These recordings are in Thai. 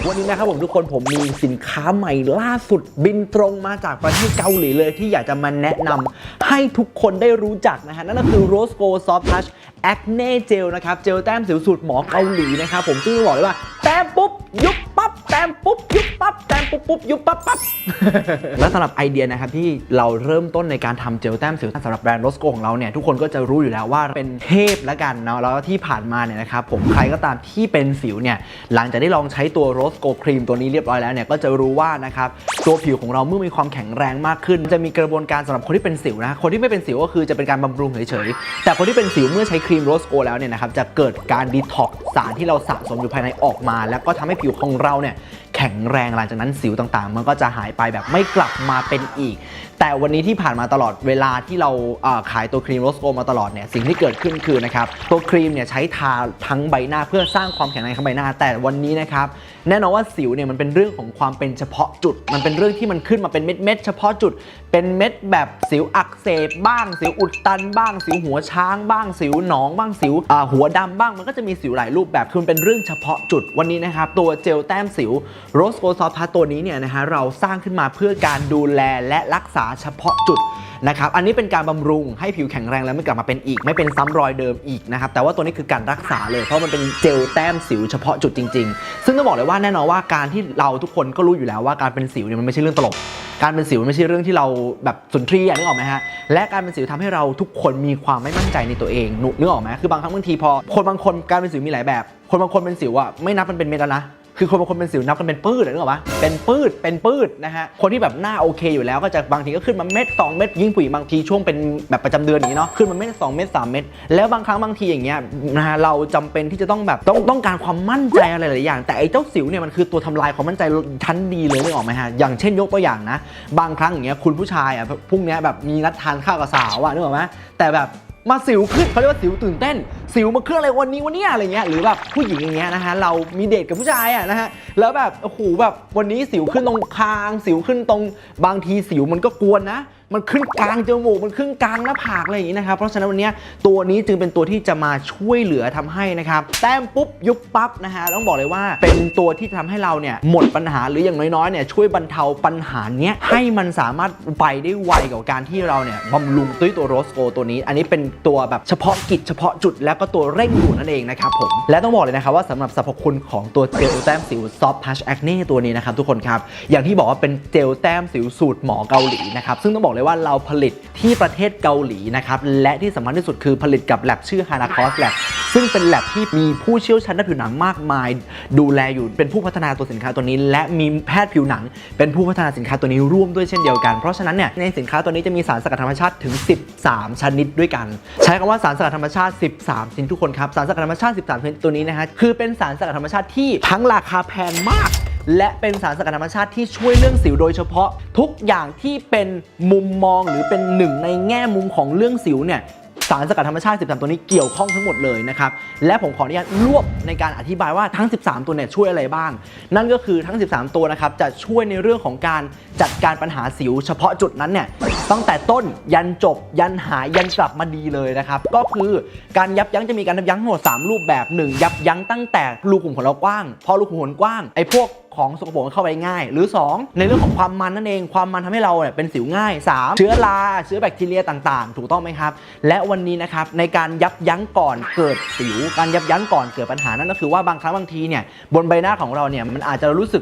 วันนี้นะครับผมทุกคนผมมีสินค้าใหม่ล่าสุดบินตรงมาจากประเทศเกาหลีเลยที่อยากจะมาแนะนำให้ทุกคนได้รู้จักนะฮะนั่นก็คือ Rose Gold Soft Touch Acne Gel นะครับเจลแต้มสิวสูตรหมอเกาหลีนะครับผมซึ่งบอกเลยว่าแต้มปุ๊บยุบปั๊บแต้มปุ๊บยุบปั๊บแต้มปุ๊บยุบปั๊บ และสำหรับไอเดียนะครับที่เราเริ่มต้นในการทำเจลแต้มสิวสำหรับแบรนด์ Rose Gold ของเราเนี่ยทุกคนก็จะรู้อยู่แล้วว่าเป็นเทพละกันเนาะแล้วที่ผ่านมาเนี่ยนะครับผมใครก็ตามที่เป็นสิวเนี่ยหลังจากได้ลองใช้ตัว Rose Gold Cream ตัวนี้เรียบร้อยแล้วเนี่ยก็จะรู้ว่านะครับตัวผิวของเราเมื่อมีความแข็งแรงมากขึ้นจะมีกระบวนการสำหรับคนที่เป็นสิวนะคนที่ไม่เป็นสิวก็คือจะเป็นการบำรุงเฉยๆแต่คนที่เป็นสิวเมื่อใช้ครีม Rose Gold แล้วเนี่ยนะครับจะเกิดการดีท็อกซ์สารที่เราสะสมอยู่ภายในออกมาแล้วก็ทำให้ผิวของเราเนี่ยแข็งแรงหลังจากนั้นสิวต่างๆมันก็จะหายไปแบบไม่กลับมาเป็นอีกแต่วันนี้ที่ผ่านมาตลอดเวลาที่เราขายตัวครีม Rose Gold มาตลอดเนี่ยสิ่งที่เกิดขึ้นคือนะครับตัวครีมเนี่ยใช้ทาทั้งใบหน้าเพื่อสร้างความแข็งแรงทั้งใบหน้าแต่วันนี้นะครับแน่นอนว่าสิวเนี่ยมันเป็นเรื่องของความเป็นเฉพาะจุดมันเป็นเรื่องที่มันขึ้นมาเป็นเม็ดๆเฉพาะจุดเป็นเม็ดแบบสิวอักเสบบ้างสิวอุดตันบ้างสิวหัวช้างบ้างสิวหนองบ้างสิวหัวดำบ้างมันก็จะมีสิวหลายรูปแบบคือมันเป็นเรื่องเฉพาะจุดวันนี้นะครับตัวเจลแต้มสิว Rose Gold Soft Touch ตัวนี้เนี่ยนะฮะเราสร้างขึ้นมาเพื่อการดูแลและรักษาเฉพาะจุดนะครับอันนี้เป็นการบำรุงให้ผิวแข็งแรงแล้วไม่กลับมาเป็นอีกไม่เป็นซ้ำรอยเดิมอีกนะครับแต่ว่าตัวนี้คือการรักษาเลยเพราะมันเป็นเจลแต้มสิวเฉพาะจุดจริงๆซึ่งต้องบอกเลยว่าแน่นอนว่าการที่เราทุกคนก็รู้อยู่แล้วว่าการเป็นสิวเนี่ยมันไม่ใช่เรื่องตลกการเป็นสิวไม่ใช่เรื่องที่เราแบบสุนทรีย์นึกออกไหมฮะและการเป็นสิวทำให้เราทุกคนมีความไม่มั่นใจในตัวเองนึกออกไหมคือบางครั้งบางทีพอคนบางคนการเป็นสิวมีหลายแบบคนบางคนเป็นสิวอะไม่นับมันเป็นเม็ดแล้วนะคือคนบางคนเป็นสิวนับกันเป็นปื้ดนึกออกปะเป็นปื้ดนะฮะคนที่แบบหน้าโอเคอยู่แล้วก็จะบางทีก็ขึ้นมาเม็ด2เม็ดยิ่งผู้หญิงบางทีช่วงเป็นแบบประจำเดือนอย่างนี้เนาะขึ้นมาเม็ด2เม็ด3เม็ดแล้วบางครั้งบางทีอย่างเงี้ยนะฮะเราจำเป็นที่จะต้องแบบต้องการความมั่นใจอะไรหลายอย่างแต่ไอ้เจ้าสิวเนี่ยมันคือตัวทำลายความมั่นใจชั้นดีเลยนึกออกไหมฮะอย่างเช่นยกตัวอย่างนะบางครั้งอย่างเงี้ยคุณผู้ชายอ่ะพรุ่งนี้แบบมีนัดทานข้าวกับสาวอ่ะนึกออกไหมแต่แบบมาสิวขึ้นเขาเรียกว่าสิวตื่นเต้นสิวมาขึ้นอะไรวันนี้อะไรเงี้ยหรือแบบผู้หญิงอย่างเงี้ยนะฮะเรามีเดทกับผู้ชายอ่ะนะฮะแล้วแบบโอ้โหแบบวันนี้สิวขึ้นตรงคางสิวขึ้นตรงบางทีสิวมันก็กวนนะมันขึ้นกลางจมูกมันขึ้นกลางหน้าผากอะไรอย่างนี้นะครับเพราะฉะนั้นวันนี้ตัวนี้จึงเป็นตัวที่จะมาช่วยเหลือทำให้นะครับแต้มปุ๊บยุบปั๊บนะฮะต้องบอกเลยว่าเป็นตัวที่ทำให้เราเนี่ยหมดปัญหาหรืออย่างน้อยๆเนี่ยช่วยบรรเทาปัญหาเนี้ยให้มันสามารถไปได้ไวกับการที่เราเนี่ยบำรุงด้วยตัว Rose Gold ตัวนี้อันนี้เป็นตัวแบบเฉพาะกิจเฉพาะจุดแล้วก็ตัวเร่งด่วนนั่นเองนะครับผมและต้องบอกเลยนะครับว่าสำหรับสรรพคุณของตัวเจลแต้มสิว Soft Touch Acne ตัวนี้นะครับทุกคนครับอย่างที่บอกว่าเป็นเจลแต้มสิวสูตรหมอเกาหลีนะครับซึ่งต้องบอกเลยว่าเราผลิตที่ประเทศเกาหลีนะครับและที่สำคัญที่สุดคือผลิตกับแลบชื่อ Hanakos Lab ซึ่งเป็นแลบที่มีผู้เชี่ยวชาญด้านผิวหนังมากมายดูแลอยู่เป็นผู้พัฒนาตัวสินค้าตัวนี้และมีแพทย์ผิวหนังเป็นผู้พัฒนาสินค้าตัวนี้ร่วมด้วยเช่นเดียวกันเพราะฉะนั้นเนี่ยในสินค้าตัวนี้จะมีสารสกัดธรรมชาติถึง13ชนิดด้วยกันใช้คำว่าสารสกัดธรรมชาติ13ชนิดทุกคนครับสารสกัดธรรมชาติ13ชนิดตัวนี้นะฮะคือเป็นสารสกัดธรรมชาติที่ทั้งราคาแพงมากและเป็นสารสกัดธรรมชาติที่ช่วยเรื่องสิวโดยเฉพาะทุกอย่างที่เป็นมุมมองหรือเป็นหนึ่งในแง่มุมของเรื่องสิวเนี่ยสารสกัดธรรมชาติ13ตัวนี้เกี่ยวข้องทั้งหมดเลยนะครับและผมขออนุญาตรวบในการอธิบายว่าทั้ง13ตัวเนี่ยช่วยอะไรบ้างนั่นก็คือทั้ง13ตัวนะครับจะช่วยในเรื่องของการจัดการปัญหาสิวเฉพาะจุดนั้นเนี่ยตั้งแต่ต้นยันจบยันหายยันกลับมาดีเลยนะครับก็คือการยับยั้งจะมีการยับยั้งทั้งหมด3รูปแบบ1ยับยั้งตั้งแต่รูขุมขนเรากว้างพอรูขุมขนกว้างไอ้พวกของสกปรกเข้าไปง่ายหรือ2ในเรื่องของความมันนั่นเองความมันทำให้เราเนี่ยเป็นสิวง่าย3เชื้อราเชื้อแบคทีเรียต่างๆถูกต้องไหมครับและวันนี้นะครับในการยับยั้งก่อนเกิดสิวการยับยั้งก่อนเกิดปัญหานั่นก็คือว่าบางครั้งบางทีเนี่ยบนใบหน้าของเราเนี่ยมันอาจจะรู้สึก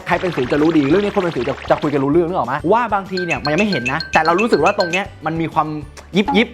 ใครเป็นสิวจะรู้ดีเรื่องนี้คนเป็นสิวจะคุยกันรู้เรื่องนึกออกไหมว่าบางทีเนี่ยมันยังไม่เห็นนะแต่เรารู้สึกว่าตรงเนี้ยมันมีความยิบ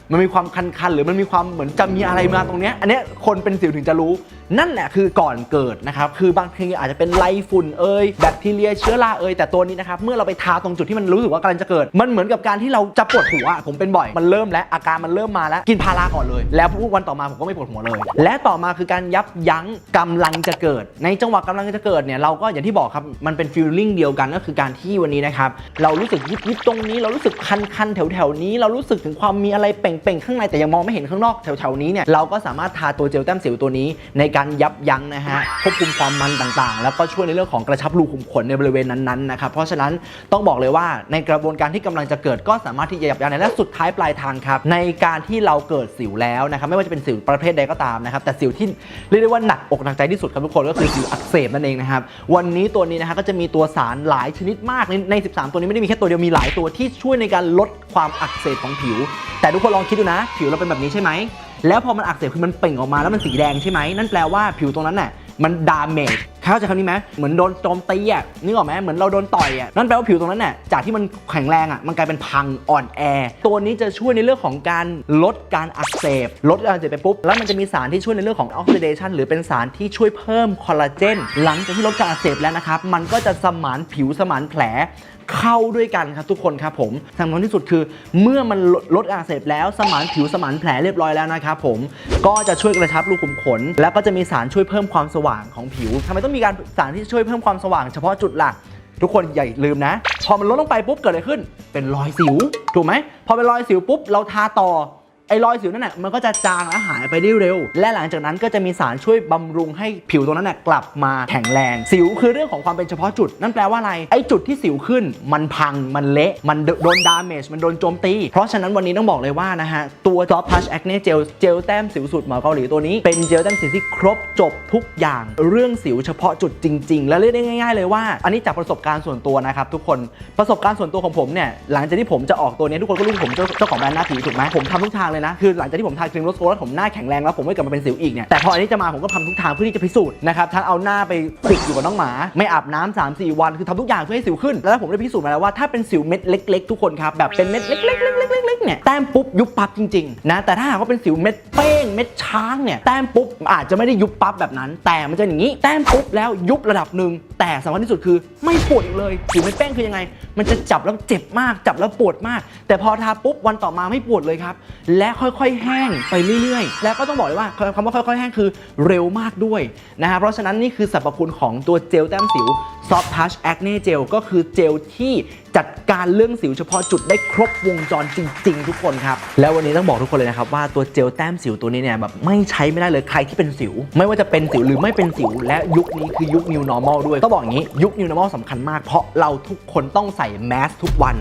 มันมีความคันๆหรือมันมีความเหมือนจะมีอะไรมาตรงเนี้ยอันเนี้ยคนเป็นสิวถึงจะรู้นั่นแหละคือก่อนเกิดนะครับคือบางทีอาจจะเป็นไรฝุ่นแบคทีเรียเชื้อราแต่ตัวนี้นะครับเมื่อเราไปทาตรงจุดที่มันรู้สึกว่ากำลังจะเกิดมันเหมือนกับการที่เราจะปวดหัวผมเป็นบ่อยมันเริ่มแล้วอาการมันเริ่มมาแล้วกินพาราก่อนเลยแล้ววันต่อมาผมก็ไม่ปวดหัวเลยและต่อมาคือการยับยั้งกำลังจะเกิดในจังหวะกำลังจะเกิดเนี่ยเราก็อย่างที่บอกครับมันเป็นฟีลลิ่งเดียวกันก็คือการที่วันนี้นะครับเรารู้สึกยิบตรงนี้เรารู้สึกคันแถวนี้เรารู้สึกถึงความมีอะไรเป่งข้างในแต่ยังมองไม่เห็นข้างนอกแถวนี้เนี่ยเราก็สามารถทาตัวเจลแต้มสิวตัวนี้ในการ การยับยั้งนะฮะควบคุมความมันต่างๆแล้วก็ช่วยในเรื่องของกระชับรูขุมขนในบริเวณนั้นๆนะครับเพราะฉะนั้นต้องบอกเลยว่าในกระบวนการที่กำลังจะเกิดก็สามารถที่จะยับยั้งและสุดท้ายปลายทางครับในการที่เราเกิดสิวแล้วนะครับไม่ว่าจะเป็นสิวประเภทใดก็ตามนะครับแต่สิวที่เรียกได้ว่าหนักอกหนักใจที่สุดครับทุกคนก็คือสิวอักเสบนั่นเองนะครับวันนี้ตัวนี้นะฮะก็จะมีตัวสารหลายชนิดมากใน13ตัวนี้ไม่ได้มีแค่ตัวเดียวมีหลายตัวที่ช่วยในการลดความอักเสบของผิวแต่ทุกคนลองคิดดูนะผิวเราเป็นแบบนี้ใช่ไหมแล้วพอมันอักเสบคือมันเปล่งออกมาแล้วมันสีแดงใช่ไหมนั่นแปลว่าผิวตรงนั้นน่ะมันดามจเข้าใจคำนี้ไหมเหมือนโดนโจมตีอ่ะนึกออกไหมเหมือนเราโดนต่อยอ่ะนั่นแปลว่าผิวตรงนั้นน่ะจากที่มันแข็งแรงอ่ะมันกลายเป็นพังอ่อนแอตัวนี้จะช่วยในเรื่องของการลดการอักเสบลดการอักเสบไปปุ๊บแล้วมันจะมีสารที่ช่วยในเรื่องของออกซิเดชันหรือเป็นสารที่ช่วยเพิ่มคอลลาเจนหลังจากที่ลดการอักเสบแล้วนะครับมันก็จะสมานผิวสมานแผลเข้าด้วยกันครับทุกคนครับผมสำคัญที่สุดคือเมื่อมันลดการอักเสบแล้วสมานผิวสมานแผลเรียบร้อยแล้วนะครับผมก็จะช่วยกระชับรูขุมขนแล้วก็จะมีสารช่วยเพิ่มความสว่างของผิวทำไมต้องมีการสารที่ช่วยเพิ่มความสว่างเฉพาะจุดหลักทุกคนอย่าลืมนะพอมันลดลงไปปุ๊บเกิดอะไรขึ้นเป็นรอยสิวถูกไหมพอเป็นรอยสิวปุ๊บเราทาต่อไอ้รอยสิวนั่นแหละมันก็จะจางและหายไปได้เร็วและหลังจากนั้นก็จะมีสารช่วยบำรุงให้ผิวตรงนั้นกลับมาแข็งแรงสิวคือเรื่องของความเป็นเฉพาะจุดนั่นแปลว่าอะไรไอ้จุดที่สิวขึ้นมันพังมันเละมันโดนดาเมจมันโดนโจมตีเพราะฉะนั้นวันนี้ต้องบอกเลยว่านะฮะตัว Soft Touch Acne Gel เจลแต้มสิวสูตรหมอเกาหลีตัวนี้เป็นเจลแต้มสิวที่ครบจบทุกอย่างเรื่องสิวเฉพาะจุดจริงๆและเรียกได้ง่ายๆเลยว่าอันนี้จากประสบการณ์ส่วนตัวนะครับทุกคนประสบการณ์ส่วนตัวของผมเนี่ยหลังจากที่ผมจะออกตัวนี้ทุกคนก็รู้ผมเจ้าของแบรนด์หน้าผิวถูกไหมผมทำทุกทางเลยนะคือหลังจากที่ผมทาครีมโรสโกแล้วผมหน้าแข็งแรงแล้วผมไม่กลับมาเป็นสิวอีกเนี่ยแต่พออันนี้จะมาผมก็ทำทุกทางเพื่อที่จะพิสูจน์นะครับทั้งเอาหน้าไปติดอยู่กับน้องหมาไม่อาบน้ำ 3-4 วันคือทำทุกอย่างเพื่อให้สิวขึ้นแล้วผมได้พิสูจน์มาแล้วว่าถ้าเป็นสิวเม็ดเล็กๆทุกคนครับแบบเป็นเม็ดเล็กๆเนี่ยแต้มปุ๊บยุบปั๊บจริงๆนะแต่ถ้าหากว่าเป็นสิวเม็ดเป้งเม็ดช้างเนี่ยแต้มปุ๊บอาจจะไม่ได้ยุบปั๊บแบบนั้นแต่มันจะอย่างนี้แต้มปุ๊บแล้วยุบระดับหนึ่งแต่สำคัญที่สุดคือไม่ปวดเลยสิวเม็ดเป้งคือยังไงมันจะจับแล้วเจ็บมากจับแล้วปวดมากแต่พอทาปุ๊บวันต่อมาไม่ปวดเลยครับและค่อยๆแห้งไปเรื่อยๆแล้วก็ต้องบอกเลยว่าคำว่าค่อยๆแห้งคือเร็วมากด้วยนะฮะเพราะฉะนั้นนี่คือสรรพคุณของตัวเจลแต้มสิว Soft Touch Acne Gel ก็คือเจลที่จัดการเรื่องสิวเฉพาะจุดได้ครบวงจรจริงๆทุกคนครับแล้ววันนี้ต้องบอกทุกคนเลยนะครับว่าตัวเจลแต้มสิวตัวนี้เนี่ยแบบไม่ใช้ไม่ได้เลยใครที่เป็นสิวไม่ว่าจะเป็นสิวหรือไม่เป็นสิวและยุคนี้คือยุค New Normal ด้วยต้องบอกอย่างนี้ยุค New Normal สำคัญมากเพราะเราทุกคนต้องใส่แมสทุกวั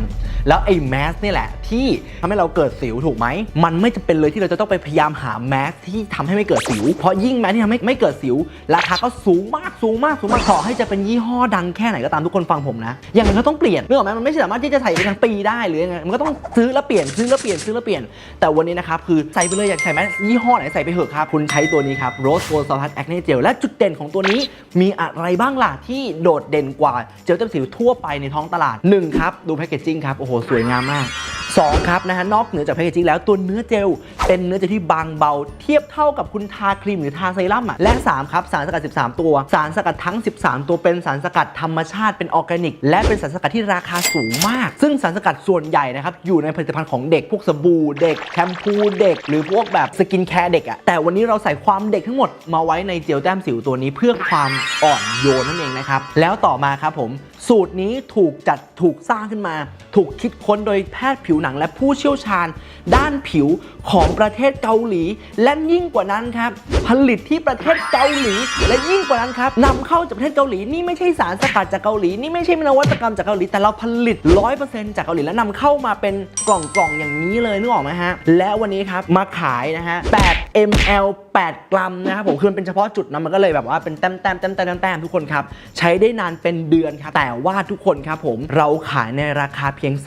นแล้วไอ้แมสนี่แหละที่ทำให้เราเกิดสิวถูกไหมมันไม่จำเป็นเลยที่เราจะต้องไปพยายามหาแมสที่ทำให้ไม่เกิดสิวเพราะยิ่งแมสที่ทำให้ไม่เกิดสิวราคาก็สูงมากต่อให้จะเป็นยี่ห้อดังแค่ไหนก็ตามทุกคนฟังผมนะอย่างนั้นก็ต้องเปลี่ยนเรื่องของมันไม่สามารถที่จะใส่ไปทั้งปีได้หรือยังไงมันก็ต้องซื้อแล้วเปลี่ยนแต่วันนี้นะครับคือใส่ไปเลยอยากใส่แมสยี่ห้อไหนใส่ไปเถอะครับคุณใช้ตัวนี้ครับ Rose Gold Soft Touch Acne Gel และจุดเด่นของตัวนี้มีอะไรบ้างล่ะที่โดดเด่นกว่าเจลแต้มสิวทั่วไปในท้องตลาด1ครับดูแพคเกจจิ้งครับโอ้โหสวยงามมาก2ครับนะฮะนอกเหนือจากแพคเกจจิ้งแล้วตัวเนื้อเจลเป็นเนื้อเจลที่บางเบาเทียบเท่ากับคุณทาครีมหรือทาเซรั่มอ่ะและ3ครับสารสกัด13ตัวสารสกัดทั้ง13ตัวเป็นสารสกัดธรรมชาติเป็นออร์แกนิกและเป็นสารสกัดที่ราคาสูงมากซึ่งสารสกัดส่วนใหญ่นะครับอยู่ในผลิตภัณฑ์ของเด็กพวกสบู่เด็กแชมพูเด็กหรือพวกแบบสกินแคร์เด็กอ่ะแต่วันนี้เราใส่ความเด็กทั้งหมดมาไว้ในเจลแต้มสิวตัวนี้เพื่อความอ่อนโยนนั่นเองนะครับแล้วต่อมาครับผมสูตรนี้ถูกสร้างขึ้นมาถูกคิดค้นโดยแพทย์ผิวหนังและผู้เชี่ยวชาญด้านผิวของประเทศเกาหลีและยิ่งกว่านั้นครับผลิตที่ประเทศเกาหลีและยิ่งกว่านั้นครับนำเข้าจากประเทศเกาหลีนี่ไม่ใช่สารสกัดจากเกาหลีนี่ไม่ใช่นวัตกรรมจากเกาหลีแต่เราผลิต 100% จากเกาหลีและนำเข้ามาเป็นกล่องอย่างนี้เลยนึกออกไหมฮะและวันนี้ครับมาขายนะฮะ8 ml 8 กรัมนะครับผมคือมันเป็นเฉพาะจุดนะมันก็เลยแบบว่าเป็นแต้มทุกคนครับใช้ได้นานเป็นเดือนครับแต่ว่าทุกคนครับผมเราขายในราคาเพียง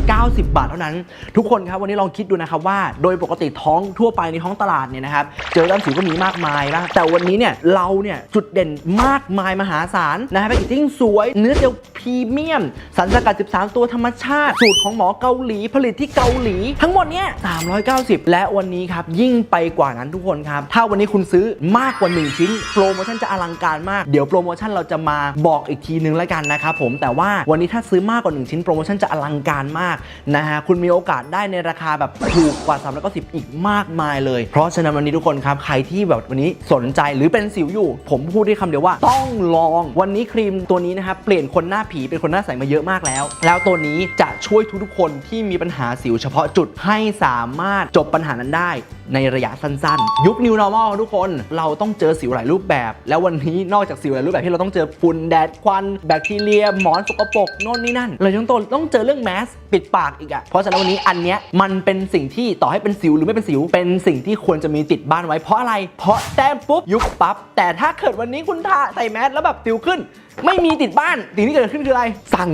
390 บาทเท่านั้นทุกคนครับวันนี้ลองคิดดูนะครับว่าโดยปกติท้องทั่วไปในท้องตลาดเนี่ยนะครับเจลแต้มสิวก็มีมากมายนะแต่วันนี้เนี่ยเราเนี่ยจุดเด่นมากมายมหาศาลนะฮะแพคเกจจิ้งสวยเนื้อเจลพรีเมียมสารสกัด13ตัวธรรมชาติสูตรของหมอเกาหลีผลิตที่เกาหลีทั้งหมดเนี่ย390และวันนี้ครับยิ่งไปกว่านั้นทุกคนครับถ้าวันนี้คุณซื้อมากกว่า1ชิ้นโปรโมชั่นจะอลังการมากเดี๋ยวโปรโมชั่นเราจะมาบอกอีกทีนึงแล้วกันนะครับผมแต่ว่าวันนี้ถ้าซื้อมากกว่า1ชิ้นโปรโมชั่นจะอลังการมากนะฮะคุณมีโอกาสได้ในราคาแบบถูกกว่า390อีกมากมายเลยเพราะฉะนั้นวันนี้ทุกคนครับใครที่แบบวันนี้สนใจหรือเป็นสิวอยู่ผมพูดได้คำเดียวว่าต้องลองวันนี้ครีมตัวนี้นะครับเปลี่ยนคนหน้าผีเป็นคนหน้าใสมาเยอะมากแล้วตัวนี้จะช่วยทุกๆคนที่มีปัญหาสิวเฉพาะจุดให้สามารถจบปัญหานั้นได้ในระยะสั้ สั้นยุค New Normal ทุกคนเราต้องเจอสิวหลายรูปแบบแล้ววันนี้นอกจากสิวหลายรูปแบบที่เราต้องเจอฝุ่นแดดควันแบคทีเรียหมอนสกปรกโน่นนี่นั่นเราต้องเจอเรื่องแมสปิดปากอีกเพราะฉะนั้นวันนี้อันเนี้ยมันเป็นสิ่งที่ต่อให้เป็นสิวหรือไม่เป็นสิวเป็นสิ่งที่ควรจะมีติดบ้านไว้เพราะอะไรเพราะแต้มปุ๊บยุบปั๊บแต่ถ้าเกิดวันนี้คุณใส่แมสแล้วแบบสิวขึ้นไม่มีติดบ้านสิ่งที่เกิดขึ้นคืออะไรสั่ง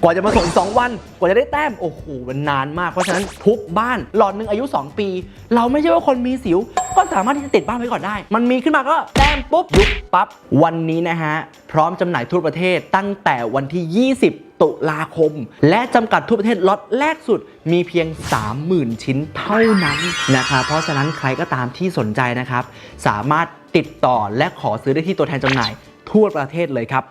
กว่าจะมาส่ง2 วันกว่าจะได้แต้มโอ้โหมันนานมากเพราะฉะนั้นทุกบ้านหลอดหนึ่งอายุ2 ปีเราไม่ใช่ว่าคนมีสิวก็สามารถที่จะติดบ้านไว้ก่อนได้มันมีขึ้นมาก็แต้มปุ๊บยุบปั๊บวันนี้นะฮะพร้อมจำหน่ายทั่วประเทศตั้งแต่วันที่20ตุลาคมและจำกัดทั่วประเทศล็อตแรกสุดมีเพียง 30,000 ชิ้นเท่านั้นนะครับเพราะฉะนั้นใครก็ตามที่สนใจนะครับสามารถติดต่อและขอซื้อได้ที่ตัวแทนจำหน่ายทั่วประเทศเลยครับ